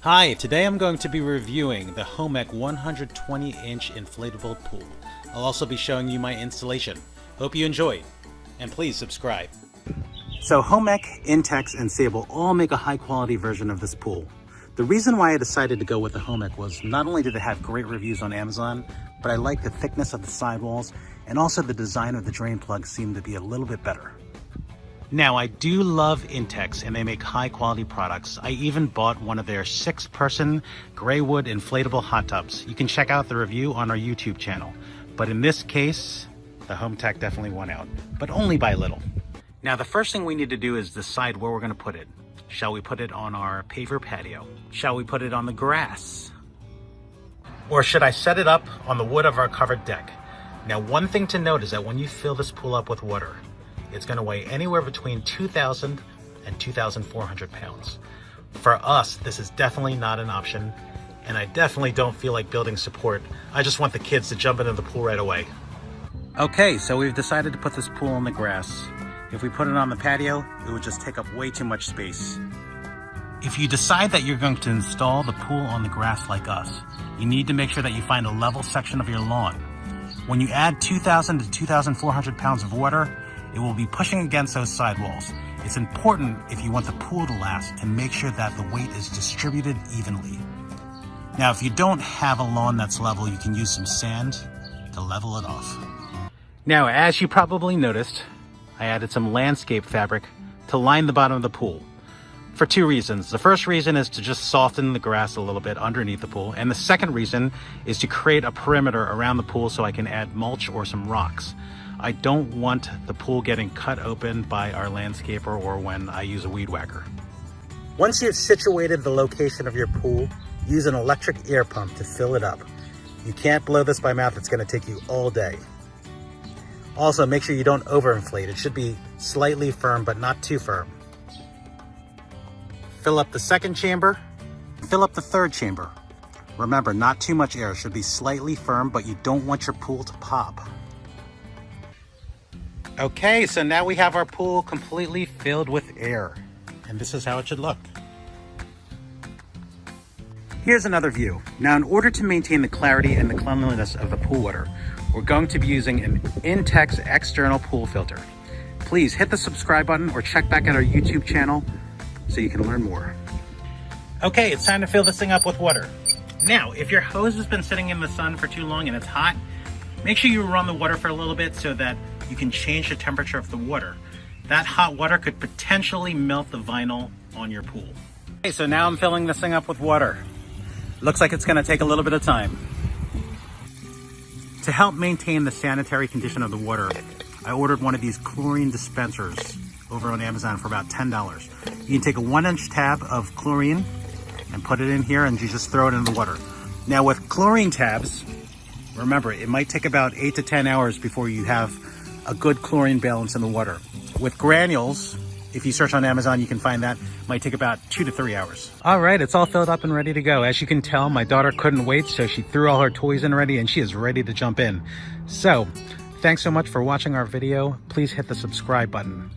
Hi, today I'm going to be reviewing the Homech 120-inch inflatable pool. I'll also be showing you my installation. Hope you enjoy, and please subscribe. So Homech, Intex, and Sable all make a high-quality version of this pool. The reason why I decided to go with the Homech was not only did it have great reviews on Amazon, but I like the thickness of the sidewalls, and also the design of the drain plug seemed to be a little bit better. Now, I do love Intex, and they make high-quality products. I even bought one of their 6-person gray wood inflatable hot tubs. You can check out the review on our YouTube channel. But in this case, the Homech definitely won out, but only by a little. Now, the first thing we need to do is decide where we're going to put it. Shall we put it on our paver patio? Shall we put it on the grass? Or should I set it up on the wood of our covered deck? Now, one thing to note is that when you fill this pool up with water, it's going to weigh anywhere between 2,000 and 2,400 pounds. For us, this is definitely not an option, and I definitely don't feel like building support. I just want the kids to jump into the pool right away. Okay, so we've decided to put this pool on the grass. If we put it on the patio, it would just take up way too much space. If you decide that you're going to install the pool on the grass like us, you need to make sure that you find a level section of your lawn. When you add 2,000 to 2,400 pounds of water, it will be pushing against those sidewalls. It's important, if you want the pool to last, to make sure that the weight is distributed evenly. Now, if you don't have a lawn that's level, you can use some sand to level it off. Now, as you probably noticed, I added some landscape fabric to line the bottom of the pool for 2 reasons. The first reason is to just soften the grass a little bit underneath the pool. And the second reason is to create a perimeter around the pool so I can add mulch or some rocks. I don't want the pool getting cut open by our landscaper or when I use a weed whacker. Once you've situated the location of your pool, use an electric air pump to fill it up. You can't blow this by mouth, it's going to take you all day. Also, make sure you don't overinflate. It should be slightly firm, but not too firm. Fill up the second chamber, fill up the third chamber. Remember, not too much air. It should be slightly firm, but you don't want your pool to pop. Okay, so now we have our pool completely filled with air, and this is how it should look. Here's another view. Now, in order to maintain the clarity and the cleanliness of the pool water, we're going to be using an Intex external pool filter. Please hit the subscribe button or check back at our YouTube channel so you can learn more. Okay, it's time to fill this thing up with water. Now, if your hose has been sitting in the sun for too long and it's hot, make sure you run the water for a little bit so that you can change the temperature of the water. That hot water could potentially melt the vinyl on your pool. Okay, so now I'm filling this thing up with water. Looks like it's gonna take a little bit of time. To help maintain the sanitary condition of the water, I ordered one of these chlorine dispensers over on Amazon for about $10. You can take a 1-inch tab of chlorine and put it in here and you just throw it in the water. Now with chlorine tabs, remember, it might take about 8 to 10 hours before you have a good chlorine balance in the water. With granules, if you search on Amazon, you can find that. It might take about 2 to 3 hours. All right, it's all filled up and ready to go. As you can tell, my daughter couldn't wait, so she threw all her toys in already and she is ready to jump in. So, thanks so much for watching our video. Please hit the subscribe button.